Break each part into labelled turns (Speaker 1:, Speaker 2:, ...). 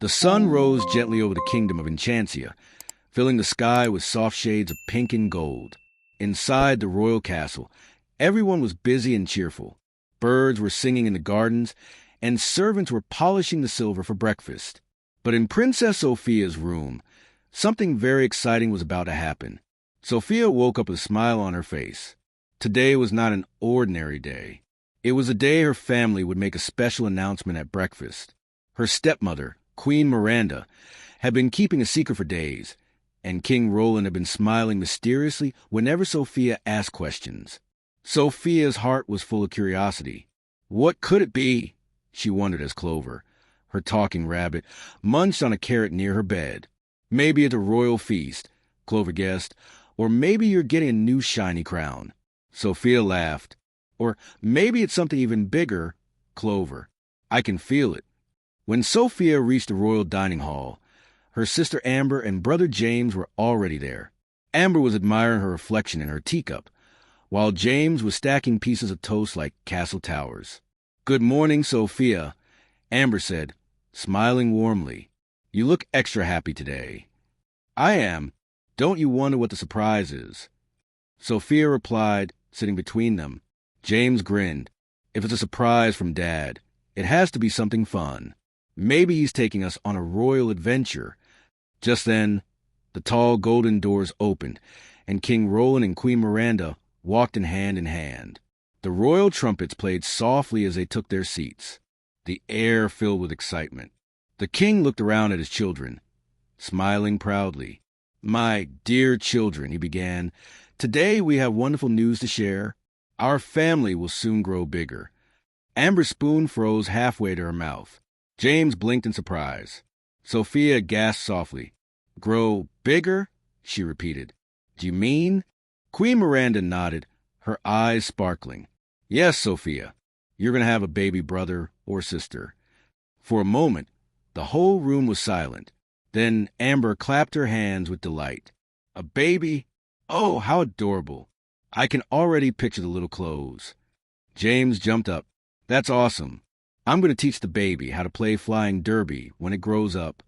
Speaker 1: The sun rose gently over the kingdom of Enchancia, filling the sky with soft shades of pink and gold. Inside the royal castle, everyone was busy and cheerful. Birds were singing in the gardens, and servants were polishing the silver for breakfast. But in Princess Sofia's room, something very exciting was about to happen. Sofia woke up with a smile on her face. Today was not an ordinary day. It was a day her family would make a special announcement at breakfast. Her stepmother, Queen Miranda, had been keeping a secret for days, and King Roland had been smiling mysteriously whenever Sofia asked questions. Sofia's heart was full of curiosity. What could it be? She wondered as Clover, her talking rabbit, munched on a carrot near her bed. Maybe it's a royal feast, Clover guessed, or maybe you're getting a new shiny crown. Sofia laughed. Or maybe it's something even bigger, Clover. I can feel it. When Sofia reached the royal dining hall, her sister Amber and brother James were already there. Amber was admiring her reflection in her teacup, while James was stacking pieces of toast like castle towers. "Good morning, Sofia," Amber said, smiling warmly. "You look extra happy today." "I am. Don't you wonder what the surprise is?" Sofia replied, sitting between them. James grinned. "If it's a surprise from Dad, it has to be something fun. Maybe he's taking us on a royal adventure." Just then, the tall golden doors opened, and King Roland and Queen Miranda walked in hand. The royal trumpets played softly as they took their seats, the air filled with excitement. The king looked around at his children, smiling proudly. "My dear children," he began, "today we have wonderful news to share. Our family will soon grow bigger." Amber's spoon froze halfway to her mouth. James blinked in surprise. Sofia gasped softly. "Grow bigger?" she repeated. "Do you mean?" Queen Miranda nodded, her eyes sparkling. "Yes, Sofia, you're going to have a baby brother or sister." For a moment, the whole room was silent. Then Amber clapped her hands with delight. "A baby? Oh, how adorable. I can already picture the little clothes." James jumped up. "That's awesome. I'm going to teach the baby how to play flying derby when it grows up."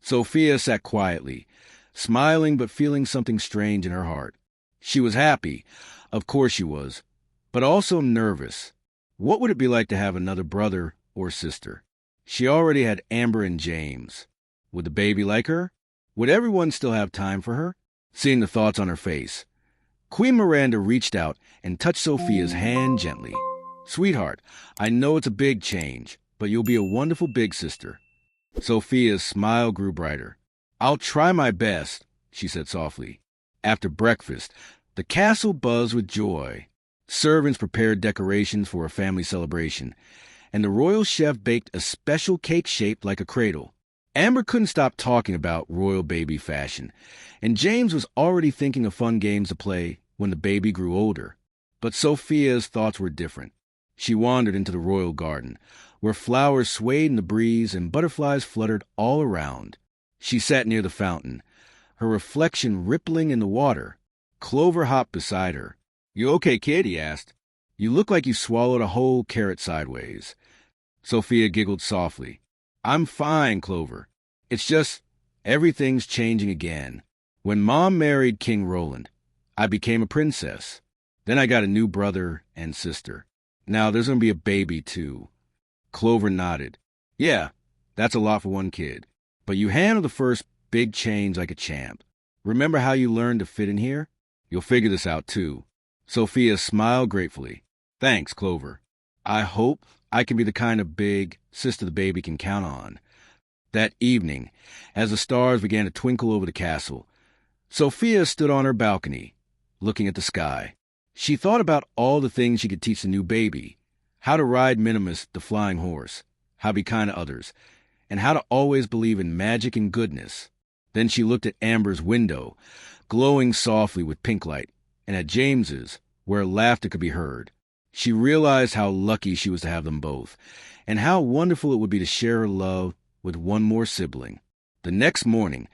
Speaker 1: Sofia sat quietly, smiling but feeling something strange in her heart. She was happy, of course she was, but also nervous. What would it be like to have another brother or sister? She already had Amber and James. Would the baby like her? Would everyone still have time for her? Seeing the thoughts on her face, Queen Miranda reached out and touched Sofia's hand gently. "Sweetheart, I know it's a big change, but you'll be a wonderful big sister." Sofia's smile grew brighter. "I'll try my best," she said softly. After breakfast, the castle buzzed with joy. Servants prepared decorations for a family celebration, and the royal chef baked a special cake shaped like a cradle. Amber couldn't stop talking about royal baby fashion, and James was already thinking of fun games to play when the baby grew older. But Sofia's thoughts were different. She wandered into the royal garden, where flowers swayed in the breeze and butterflies fluttered all around. She sat near the fountain, her reflection rippling in the water. Clover hopped beside her. "You okay, kid?" he asked. "You look like you swallowed a whole carrot sideways." Sofia giggled softly. "I'm fine, Clover. It's just everything's changing again. When Mom married King Roland, I became a princess. Then I got a new brother and sister. Now there's going to be a baby, too." Clover nodded. "Yeah, that's a lot for one kid. But you handled the first big change like a champ. Remember how you learned to fit in here? You'll figure this out, too." Sofia smiled gratefully. "Thanks, Clover. I hope I can be the kind of big sister the baby can count on." That evening, as the stars began to twinkle over the castle, Sofia stood on her balcony, looking at the sky. She thought about all the things she could teach the new baby: how to ride Minimus the flying horse, how to be kind to others, and how to always believe in magic and goodness. Then she looked at Amber's window, glowing softly with pink light, and at James's, where laughter could be heard. She realized how lucky she was to have them both, and how wonderful it would be to share her love with one more sibling. The next morning,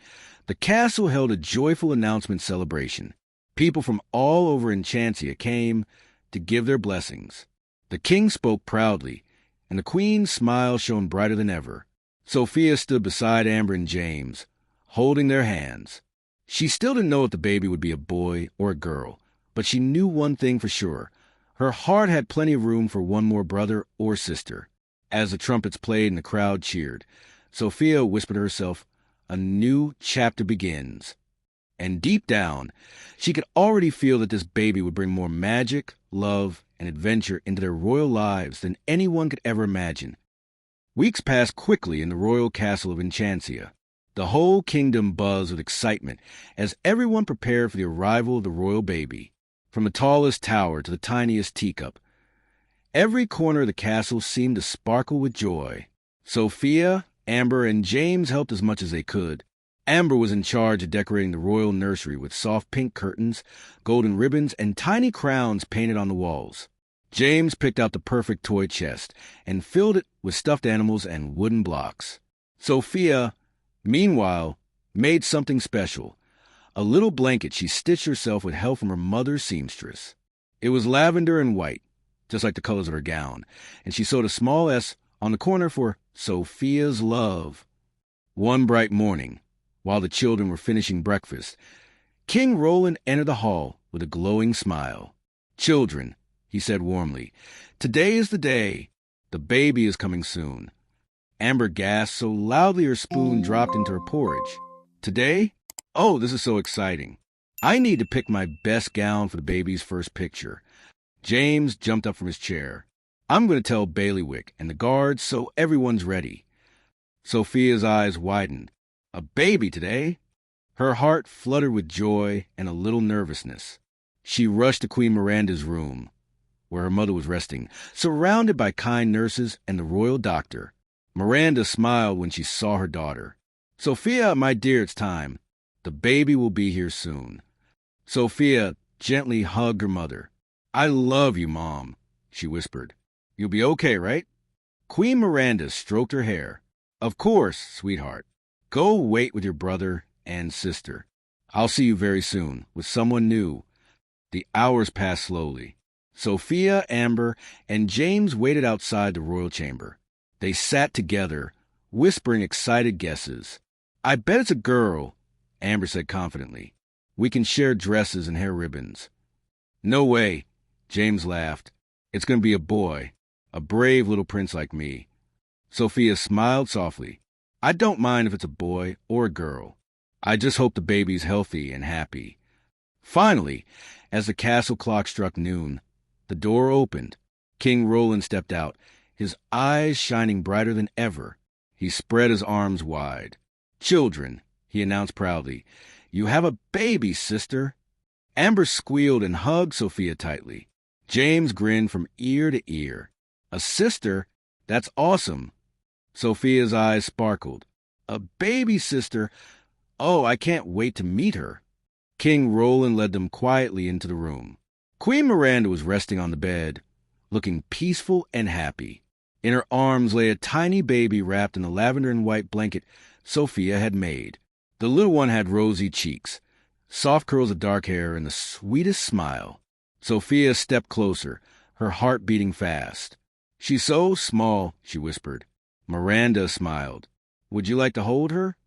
Speaker 1: the castle held a joyful announcement celebration. People from all over Enchancia came to give their blessings. The king spoke proudly, and the queen's smile shone brighter than ever. Sophia stood beside Amber and James, holding their hands. She still didn't know if the baby would be a boy or a girl, but she knew one thing for sure. Her heart had plenty of room for one more brother or sister. As the trumpets played and the crowd cheered, Sophia whispered to herself, "A new chapter begins." And deep down, she could already feel that this baby would bring more magic, love, and adventure into their royal lives than anyone could ever imagine. Weeks passed quickly in the royal castle of Enchancia. The whole kingdom buzzed with excitement as everyone prepared for the arrival of the royal baby. From the tallest tower to the tiniest teacup, every corner of the castle seemed to sparkle with joy. Sophia, Amber, and James helped as much as they could. Amber was in charge of decorating the royal nursery with soft pink curtains, golden ribbons, and tiny crowns painted on the walls. James picked out the perfect toy chest and filled it with stuffed animals and wooden blocks. Sophia, meanwhile, made something special. A little blanket she stitched herself with help from her mother's seamstress. It was lavender and white, just like the colors of her gown, and she sewed a small S on the corner for Sophia's love. One bright morning, while the children were finishing breakfast, King Roland entered the hall with a glowing smile. "Children," he said warmly, "today is the day. The baby is coming soon." Amber gasped so loudly her spoon dropped into her porridge. "Today? Oh, this is so exciting. I need to pick my best gown for the baby's first picture." James jumped up from his chair. "I'm going to tell Bailiwick and the guards so everyone's ready." Sophia's eyes widened. A baby today? Her heart fluttered with joy and a little nervousness. She rushed to Queen Miranda's room, where her mother was resting, surrounded by kind nurses and the royal doctor. Miranda smiled when she saw her daughter. "Sophia, my dear, it's time. The baby will be here soon." Sophia gently hugged her mother. "I love you, Mom," she whispered. "You'll be okay, right?" Queen Miranda stroked her hair. "Of course, sweetheart. Go wait with your brother and sister. I'll see you very soon, with someone new." The hours passed slowly. Sophia, Amber, and James waited outside the royal chamber. They sat together, whispering excited guesses. "I bet it's a girl," Amber said confidently. "We can share dresses and hair ribbons." "No way," James laughed. "It's going to be a boy, a brave little prince like me." Sophia smiled softly. "I don't mind if it's a boy or a girl. I just hope the baby's healthy and happy." Finally, as the castle clock struck noon, the door opened. King Roland stepped out, his eyes shining brighter than ever. He spread his arms wide. "Children," he announced proudly, "you have a baby, sister." Amber squealed and hugged Sophia tightly. James grinned from ear to ear. "A sister? That's awesome." Sophia's eyes sparkled. "A baby sister? Oh, I can't wait to meet her." King Roland led them quietly into the room. Queen Miranda was resting on the bed, looking peaceful and happy. In her arms lay a tiny baby wrapped in the lavender and white blanket Sophia had made. The little one had rosy cheeks, soft curls of dark hair, and the sweetest smile. Sophia stepped closer, her heart beating fast. "She's so small," she whispered. Miranda smiled. "Would you like to hold her?"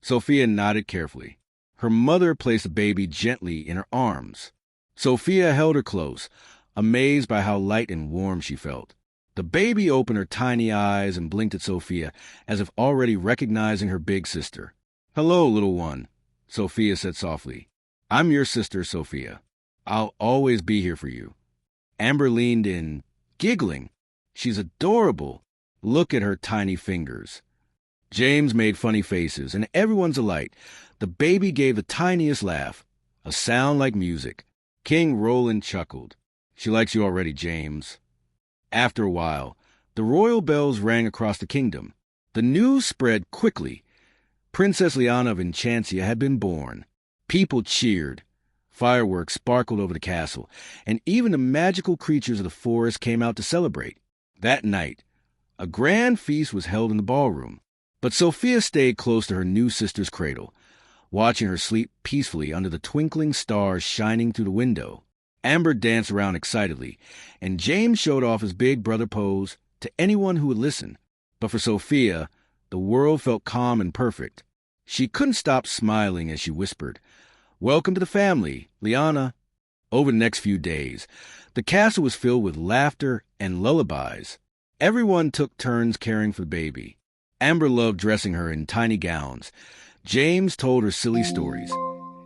Speaker 1: Sophia nodded carefully. Her mother placed the baby gently in her arms. Sophia held her close, amazed by how light and warm she felt. The baby opened her tiny eyes and blinked at Sophia, as if already recognizing her big sister. "Hello, little one," Sophia said softly. "I'm your sister, Sophia. I'll always be here for you." Amber leaned in, giggling. "She's adorable. Look at her tiny fingers." James made funny faces, and everyone's delight, the baby gave the tiniest laugh, a sound like music. King Roland chuckled. "She likes you already, James." After a while, the royal bells rang across the kingdom. The news spread quickly. Princess Liana of Enchancia had been born. People cheered. Fireworks sparkled over the castle, and even the magical creatures of the forest came out to celebrate. That night, a grand feast was held in the ballroom. But Sophia stayed close to her new sister's cradle, watching her sleep peacefully under the twinkling stars shining through the window. Amber danced around excitedly, and James showed off his big brother pose to anyone who would listen. But for Sophia, The world felt calm and perfect. She couldn't stop smiling as she whispered, "Welcome to the family, Liana." Over the next few days, the castle was filled with laughter and lullabies. Everyone took turns caring for the baby. Amber loved dressing her in tiny gowns. James told her silly stories,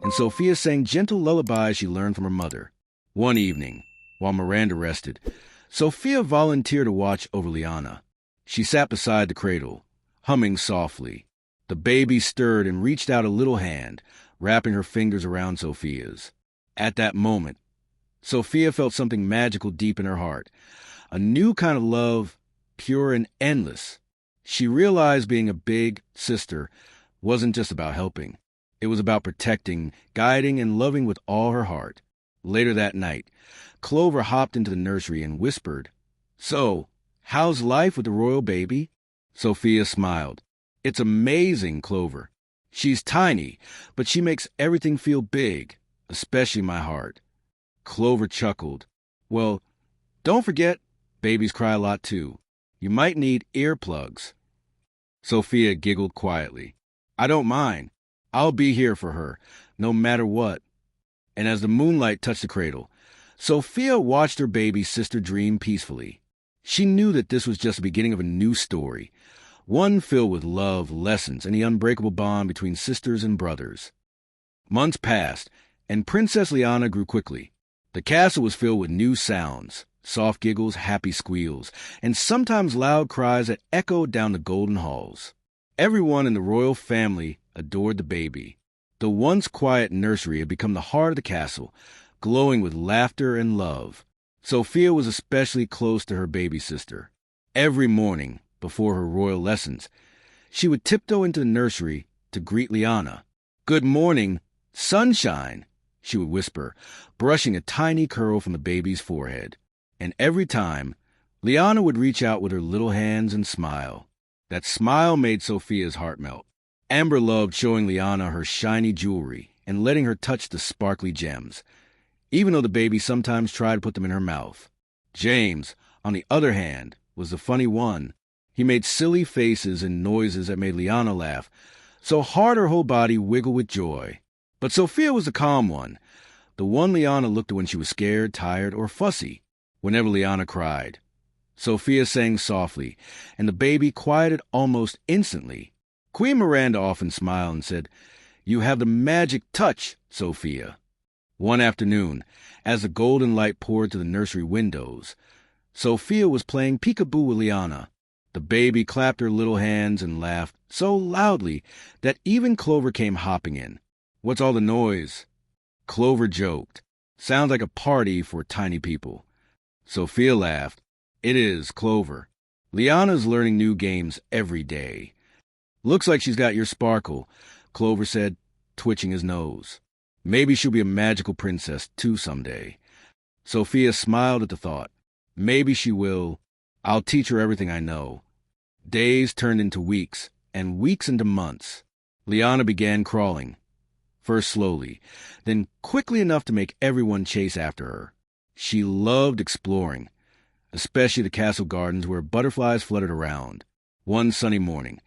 Speaker 1: and Sophia sang gentle lullabies she learned from her mother. One evening, while Miranda rested, Sophia volunteered to watch over Liana. She sat beside the cradle, humming softly. The baby stirred and reached out a little hand, wrapping her fingers around Sophia's. At that moment, Sophia felt something magical deep in her heart, a new kind of love, pure and endless. She realized being a big sister wasn't just about helping. It was about protecting, guiding, and loving with all her heart. Later that night, Clover hopped into the nursery and whispered, "So, how's life with the royal baby?" Sophia smiled. "It's amazing, Clover. She's tiny, but she makes everything feel big, especially my heart." Clover chuckled. "Well, don't forget, babies cry a lot too. You might need earplugs." Sophia giggled quietly. "I don't mind. I'll be here for her, no matter what." And as the moonlight touched the cradle, Sophia watched her baby sister dream peacefully. She knew that this was just the beginning of a new story, one filled with love, lessons, and the unbreakable bond between sisters and brothers. Months passed, and Princess Liana grew quickly. The castle was filled with new sounds, soft giggles, happy squeals, and sometimes loud cries that echoed down the golden halls. Everyone in the royal family adored the baby. The once quiet nursery had become the heart of the castle, glowing with laughter and love. Sophia was especially close to her baby sister. Every morning, before her royal lessons, she would tiptoe into the nursery to greet Liana. "Good morning, sunshine," she would whisper, brushing a tiny curl from the baby's forehead. And every time, Liana would reach out with her little hands and smile. That smile made Sophia's heart melt. Amber loved showing Liana her shiny jewelry and letting her touch the sparkly gems, even though the baby sometimes tried to put them in her mouth. James, on the other hand, was the funny one. He made silly faces and noises that made Liana laugh, so hard her whole body wiggled with joy. But Sophia was the calm one, the one Liana looked at when she was scared, tired, or fussy. Whenever Liana cried, Sophia sang softly, and the baby quieted almost instantly. Queen Miranda often smiled and said, "You have the magic touch, Sophia." One afternoon, as the golden light poured through the nursery windows, Sophia was playing peekaboo with Liana. The baby clapped her little hands and laughed so loudly that even Clover came hopping in. "What's all the noise?" Clover joked. "Sounds like a party for tiny people." Sophia laughed. "It is, Clover. Liana's learning new games every day." "Looks like she's got your sparkle," Clover said, twitching his nose. "Maybe she'll be a magical princess, too, someday." Sophia smiled at the thought. "Maybe she will. I'll teach her everything I know." Days turned into weeks, and weeks into months. Liana began crawling, first slowly, then quickly enough to make everyone chase after her. She loved exploring, especially the castle gardens where butterflies fluttered around. One sunny morning,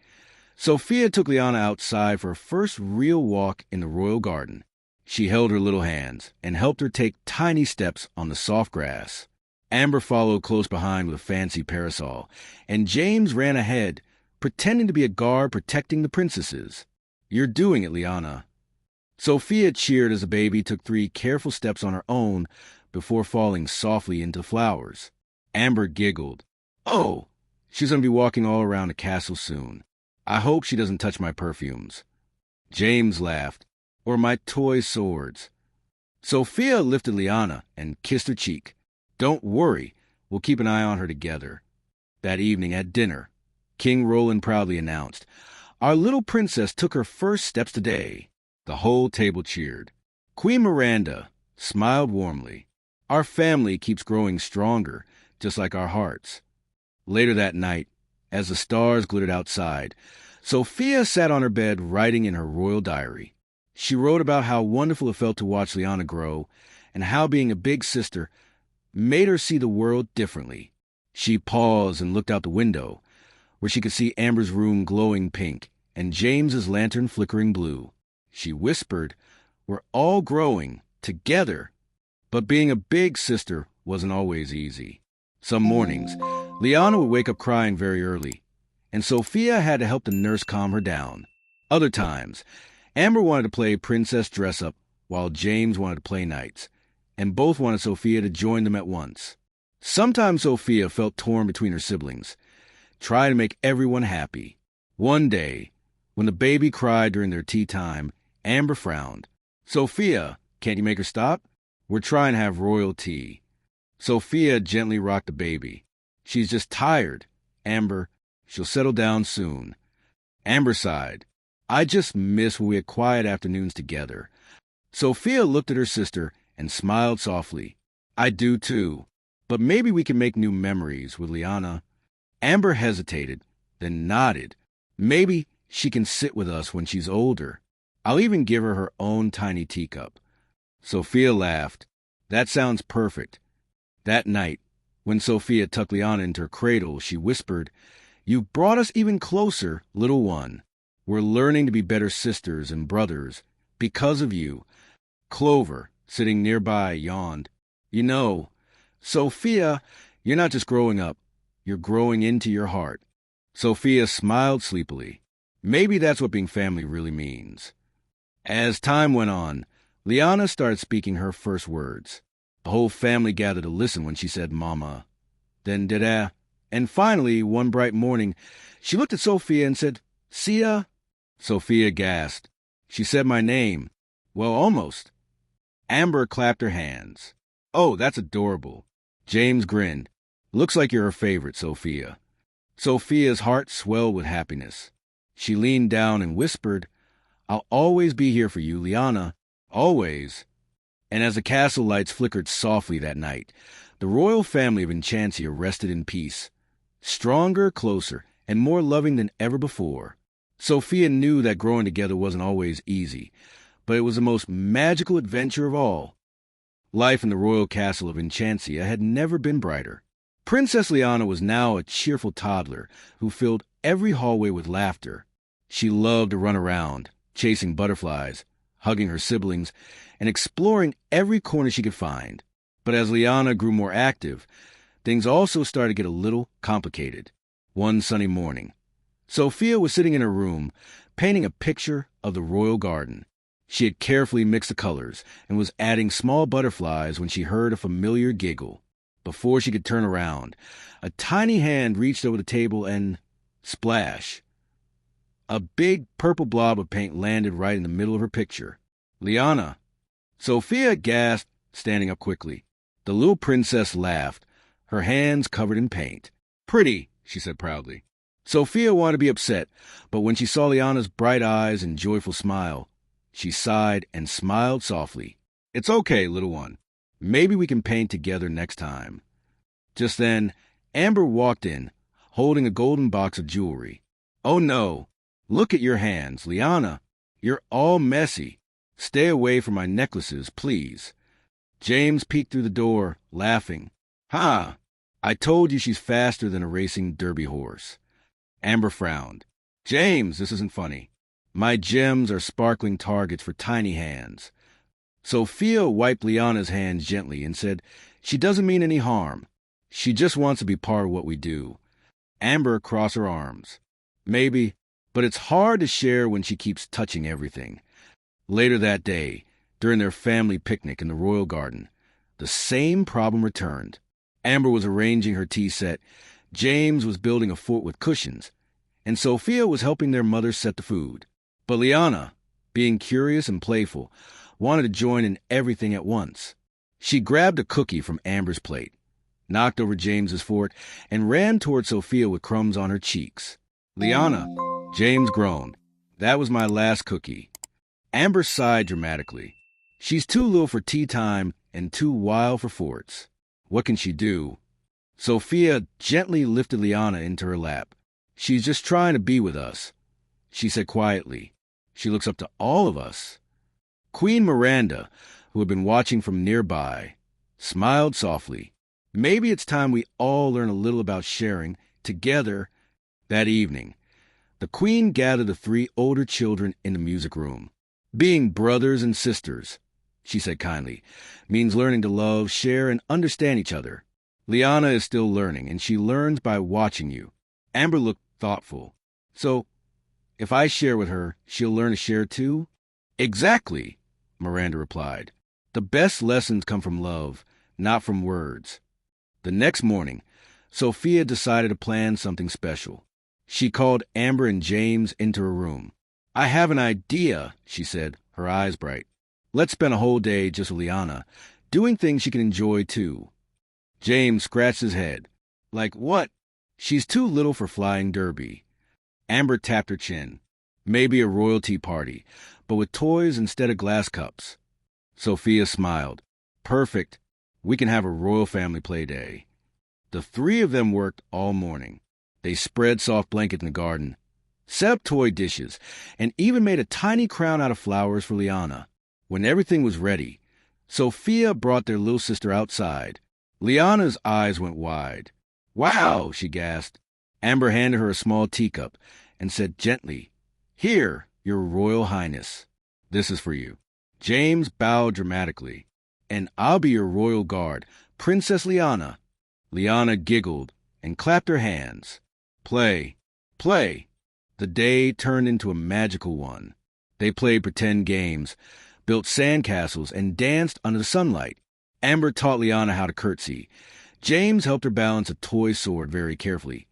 Speaker 1: Sophia took Liana outside for her first real walk in the royal garden. She held her little hands and helped her take tiny steps on the soft grass. Amber followed close behind with a fancy parasol, and James ran ahead, pretending to be a guard protecting the princesses. "You're doing it, Liana." Sophia cheered as the baby took 3 careful steps on her own before falling softly into the flowers. Amber giggled. "Oh, she's going to be walking all around the castle soon. I hope she doesn't touch my perfumes." James laughed. "Or my toy swords." Sophia lifted Liana and kissed her cheek. "Don't worry, we'll keep an eye on her together." That evening at dinner, King Roland proudly announced, "Our little princess took her first steps today." The whole table cheered. Queen Miranda smiled warmly. "Our family keeps growing stronger, just like our hearts." Later that night, as the stars glittered outside, Sophia sat on her bed writing in her royal diary. She wrote about how wonderful it felt to watch Liana grow, and how being a big sister made her see the world differently. She paused and looked out the window, where she could see Amber's room glowing pink and James's lantern flickering blue. She whispered, "We're all growing, together." But being a big sister wasn't always easy. Some mornings, Liana would wake up crying very early, and Sofia had to help the nurse calm her down. Other times, Amber wanted to play princess dress-up while James wanted to play nights, and both wanted Sofia to join them at once. Sometimes Sofia felt torn between her siblings, trying to make everyone happy. One day, when the baby cried during their tea time, Amber frowned. "Sofia, can't you make her stop? We're trying to have royal tea." Sofia gently rocked the baby. "She's just tired. Amber, she'll settle down soon." Amber sighed. "I just miss when we had quiet afternoons together." Sofia looked at her sister and smiled softly. "I do too. But maybe we can make new memories with Liana." Amber hesitated, then nodded. "Maybe she can sit with us when she's older. I'll even give her her own tiny teacup." Sofia laughed. "That sounds perfect." That night, when Sofia tucked Liana into her cradle, she whispered, "You've brought us even closer, little one. We're learning to be better sisters and brothers because of you." Clover, sitting nearby, yawned. "You know, Sofia, you're not just growing up, you're growing into your heart." Sofia smiled sleepily. Maybe that's what being family really means. As time went on, Liana started speaking her first words. The whole family gathered to listen when she said "mama," then "dada," and finally, one bright morning, she looked at Sofia and said, "Sia?" Sofia gasped. "She said my name." "Well, almost." Amber clapped her hands. "Oh, that's adorable." James grinned. "Looks like you're her favorite, Sofia." Sofia's heart swelled with happiness. She leaned down and whispered, "I'll always be here for you, Liana. Always." And as the castle lights flickered softly that night, the royal family of Enchancia rested in peace, stronger, closer, and more loving than ever before. Sofia knew that growing together wasn't always easy, but it was the most magical adventure of all. Life in the royal castle of Enchancia had never been brighter. Princess Liana was now a cheerful toddler who filled every hallway with laughter. She loved to run around, chasing butterflies, hugging her siblings, and exploring every corner she could find. But as Liana grew more active, things also started to get a little complicated. One sunny morning, Sofia was sitting in her room, painting a picture of the royal garden. She had carefully mixed the colors and was adding small butterflies when she heard a familiar giggle. Before she could turn around, a tiny hand reached over the table and splash! A big purple blob of paint landed right in the middle of her picture. "Liana!" Sofia gasped, standing up quickly. The little princess laughed, her hands covered in paint. "Pretty," she said proudly. Sofia wanted to be upset, but when she saw Liana's bright eyes and joyful smile, she sighed and smiled softly. "It's okay, little one. Maybe we can paint together next time." Just then, Amber walked in, holding a golden box of jewelry. "Oh no! Look at your hands, Liana. You're all messy. Stay away from my necklaces, please." James peeked through the door, laughing. "Ha! I told you she's faster than a racing derby horse." Amber frowned. "James, this isn't funny. My gems are sparkling targets for tiny hands." Sofia wiped Liana's hands gently and said, "She doesn't mean any harm. She just wants to be part of what we do." Amber crossed her arms. "Maybe, but it's hard to share when she keeps touching everything." Later that day, during their family picnic in the royal garden, the same problem returned. Amber was arranging her tea set, James was building a fort with cushions, and Sofia was helping their mother set the food. But Liana, being curious and playful, wanted to join in everything at once. She grabbed a cookie from Amber's plate, knocked over James's fork, and ran toward Sofia with crumbs on her cheeks. "Liana," James groaned, "that was my last cookie." Amber sighed dramatically. She's too little for tea time and too wild for forts. What can she do? Sofia gently lifted Liana into her lap. "She's just trying to be with us," she said quietly. "She looks up to all of us." Queen Miranda, who had been watching from nearby, smiled softly. "Maybe it's time we all learn a little about sharing, together, That evening, the queen gathered the three older children in the music room. Being brothers and sisters, she said kindly, means learning to love, share, and understand each other. Liana is still learning, and she learns by watching you. Amber looked thoughtful. So, if I share with her, she'll learn to share too? Exactly, Miranda replied. The best lessons come from love, not from words. The next morning, Sophia decided to plan something special. She called Amber and James into her room. I have an idea, she said, her eyes bright. Let's spend a whole day just with Liana, doing things she can enjoy too. James scratched his head. Like what? She's too little for flying derby. Amber tapped her chin. Maybe a royalty party, but with toys instead of glass cups. Sophia smiled. Perfect. We can have a royal family play day. The three of them worked all morning. They spread soft blankets in the garden, set up toy dishes, and even made a tiny crown out of flowers for Liana. When everything was ready, Sophia brought their little sister outside. Liana's eyes went wide. Wow, she gasped. Amber handed her a small teacup and said gently, Here, your royal highness. This is for you. James bowed dramatically. And I'll be your royal guard, Princess Liana. Liana giggled and clapped her hands. Play, play. The day turned into a magical one. They played pretend games, built sandcastles, and danced under the sunlight. Amber taught Liana how to curtsy. James helped her balance a toy sword very carefully.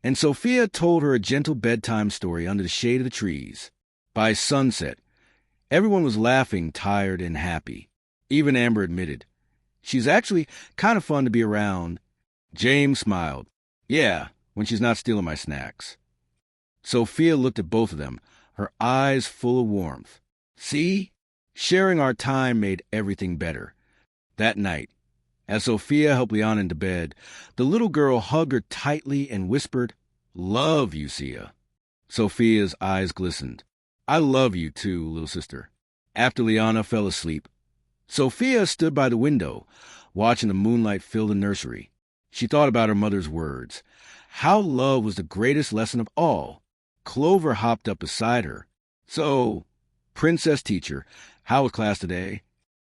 Speaker 1: And Sophia told her a gentle bedtime story under the shade of the trees. By sunset, everyone was laughing, tired, and happy. Even Amber admitted, She's actually kind of fun to be around. James smiled. Yeah, when she's not stealing my snacks. Sophia looked at both of them, her eyes full of warmth. See? Sharing our time made everything better. That night, as Sophia helped Liana into bed, the little girl hugged her tightly and whispered, Love you, Sia. Sophia's eyes glistened. I love you too, little sister. After Liana fell asleep, Sophia stood by the window, watching the moonlight fill the nursery. She thought about her mother's words. How love was the greatest lesson of all. Clover hopped up beside her. So, Princess Teacher, how was class today?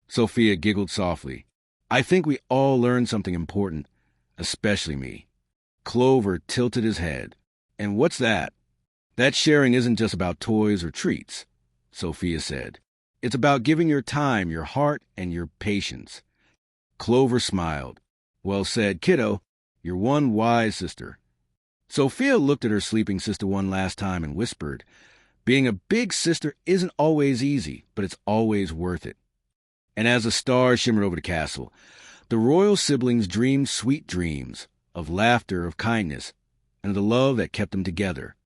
Speaker 1: Sophia giggled softly. I think we all learned something important, especially me. Clover tilted his head. And what's that? That sharing isn't just about toys or treats, Sophia said. It's about giving your time, your heart, and your patience. Clover smiled. Well said, kiddo. You're one wise sister. Sophia looked at her sleeping sister one last time and whispered, Being a big sister isn't always easy, but it's always worth it. And as the stars shimmered over the castle, the royal siblings dreamed sweet dreams of laughter, of kindness, and of the love that kept them together.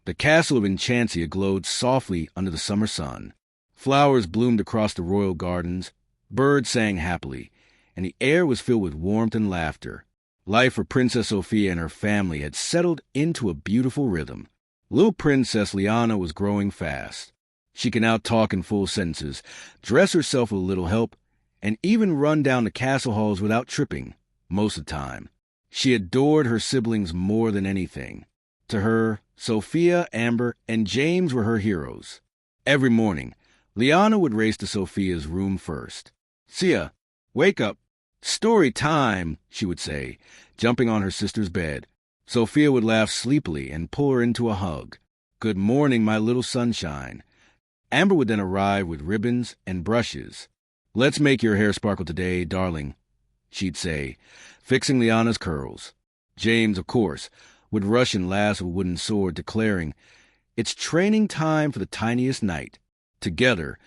Speaker 1: The castle of Enchancia glowed softly under the summer sun. Flowers bloomed across the royal gardens, birds sang happily, and the air was filled with warmth and laughter. Life for Princess Sofia and her family had settled into a beautiful rhythm. Little Princess Liana was growing fast. She could now talk in full sentences, dress herself with a little help, and even run down the castle halls without tripping, most of the time. She adored her siblings more than anything. To her, Sophia, Amber, and James were her heroes. Every morning, Liana would race to Sophia's room first. Sia, wake up. Story time, she would say, jumping on her sister's bed. Sophia would laugh sleepily and pull her into a hug. Good morning, my little sunshine. Amber would then arrive with ribbons and brushes. Let's make your hair sparkle today, darling, she'd say, fixing Liana's curls. James, of course, would rush and lash a wooden sword, declaring, It's training time for the tiniest knight. Together,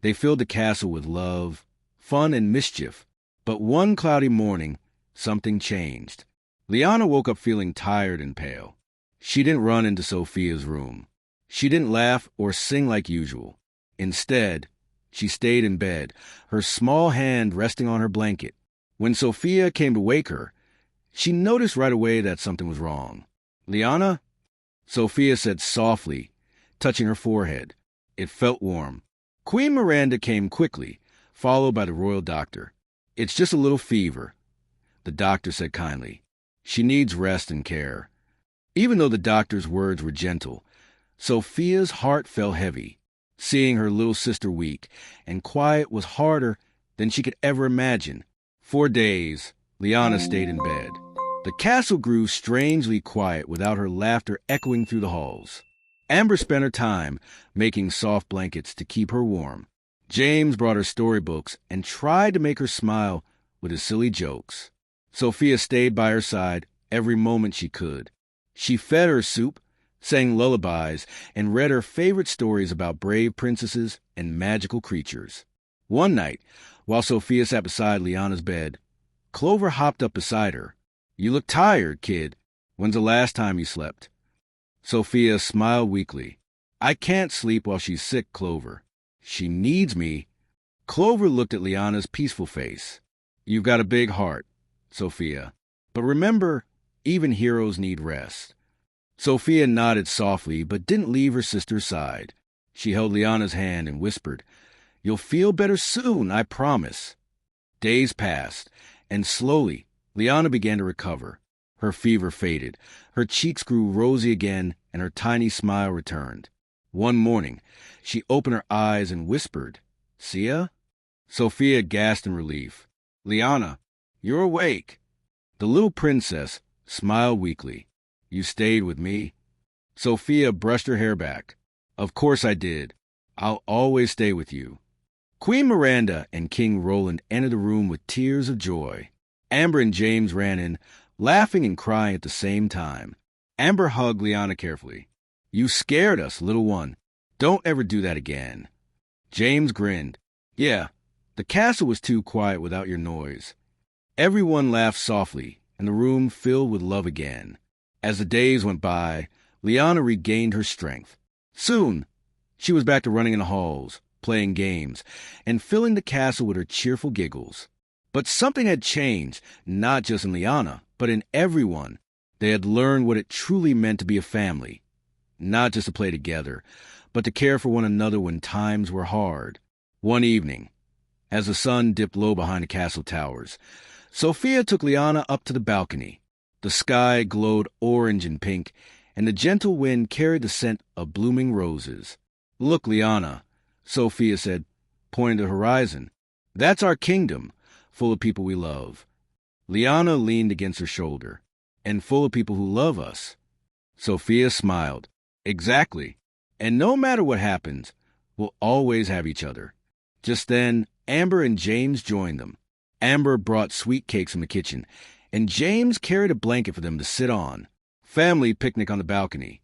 Speaker 1: they filled the castle with love, fun, and mischief. But one cloudy morning, something changed. Liana woke up feeling tired and pale. She didn't run into Sophia's room. She didn't laugh or sing like usual. Instead, she stayed in bed, her small hand resting on her blanket. When Sophia came to wake her, she noticed right away that something was wrong. Liana? Sophia said softly, touching her forehead. It felt warm. Queen Miranda came quickly, followed by the royal doctor. It's just a little fever, the doctor said kindly. She needs rest and care. Even though the doctor's words were gentle, Sophia's heart fell heavy. Seeing her little sister weak and quiet was harder than she could ever imagine. For days, Liana stayed in bed. The castle grew strangely quiet without her laughter echoing through the halls. Amber spent her time making soft blankets to keep her warm. James brought her storybooks and tried to make her smile with his silly jokes. Sophia stayed by her side every moment she could. She fed her soup, sang lullabies, and read her favorite stories about brave princesses and magical creatures. One night, while Sophia sat beside Liana's bed, Clover hopped up beside her. "You look tired, kid. When's the last time you slept?" Sophia smiled weakly. "I can't sleep while she's sick, Clover. She needs me." Clover looked at Liana's peaceful face. "You've got a big heart, Sophia. But remember, even heroes need rest." Sophia nodded softly, but didn't leave her sister's side. She held Liana's hand and whispered, "You'll feel better soon, I promise." Days passed, and slowly, Liana began to recover. Her fever faded, her cheeks grew rosy again, and her tiny smile returned. One morning, she opened her eyes and whispered, "Sia?" Sophia gasped in relief. "Liana, you're awake." The little princess smiled weakly. "You stayed with me?" Sophia brushed her hair back. "Of course I did. I'll always stay with you." Queen Miranda and King Roland entered the room with tears of joy. Amber and James ran in, laughing and crying at the same time. Amber hugged Liana carefully. "You scared us, little one. Don't ever do that again." James grinned. "Yeah, the castle was too quiet without your noise." Everyone laughed softly, and the room filled with love again. As the days went by, Liana regained her strength. Soon, she was back to running in the halls, playing games, and filling the castle with her cheerful giggles. But something had changed, not just in Liana, but in everyone. They had learned what it truly meant to be a family. Not just to play together, but to care for one another when times were hard. One evening, as the sun dipped low behind the castle towers, Sophia took Liana up to the balcony. The sky glowed orange and pink, and the gentle wind carried the scent of blooming roses. "Look, Liana," Sophia said, pointing to the horizon. "That's our kingdom, full of people we love." Liana leaned against her shoulder. "And full of people who love us." Sophia smiled. "Exactly. And no matter what happens, we'll always have each other." Just then, Amber and James joined them. Amber brought sweet cakes from the kitchen, and James carried a blanket for them to sit on. "Family picnic on the balcony,"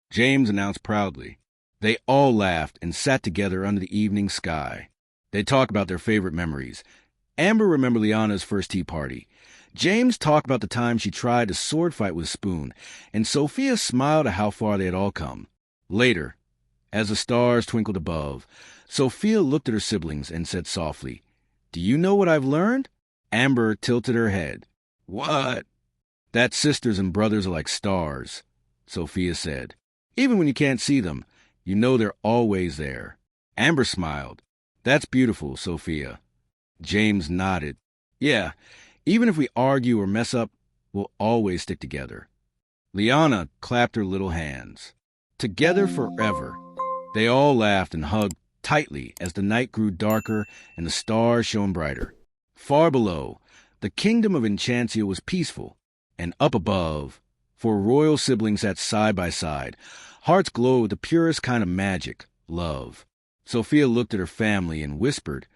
Speaker 1: James announced proudly. They all laughed and sat together under the evening sky. They talked about their favorite memories. Amber remembered Liana's first tea party. James talked about the time she tried to sword fight with a spoon, and Sophia smiled at how far they had all come. Later, as the stars twinkled above, Sophia looked at her siblings and said softly, "Do you know what I've learned?" Amber tilted her head. "What?" "That sisters and brothers are like stars," Sophia said. "Even when you can't see them, you know they're always there." Amber smiled. "That's beautiful, Sophia." James nodded. "Yeah, even if we argue or mess up, we'll always stick together." Liana clapped her little hands. Together forever. They all laughed and hugged tightly as the night grew darker and the stars shone brighter. Far below, the kingdom of Enchancia was peaceful, and up above, four royal siblings sat side by side. Hearts glowed with the purest kind of magic, love. Sophia looked at her family and whispered,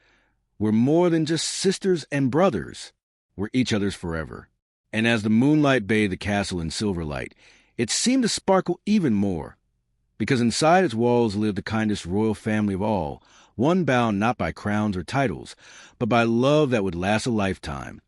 Speaker 1: "We're more than just sisters and brothers. We're each other's forever." And as the moonlight bathed the castle in silver light, it seemed to sparkle even more, because inside its walls lived the kindest royal family of all, one bound not by crowns or titles, but by love that would last a lifetime.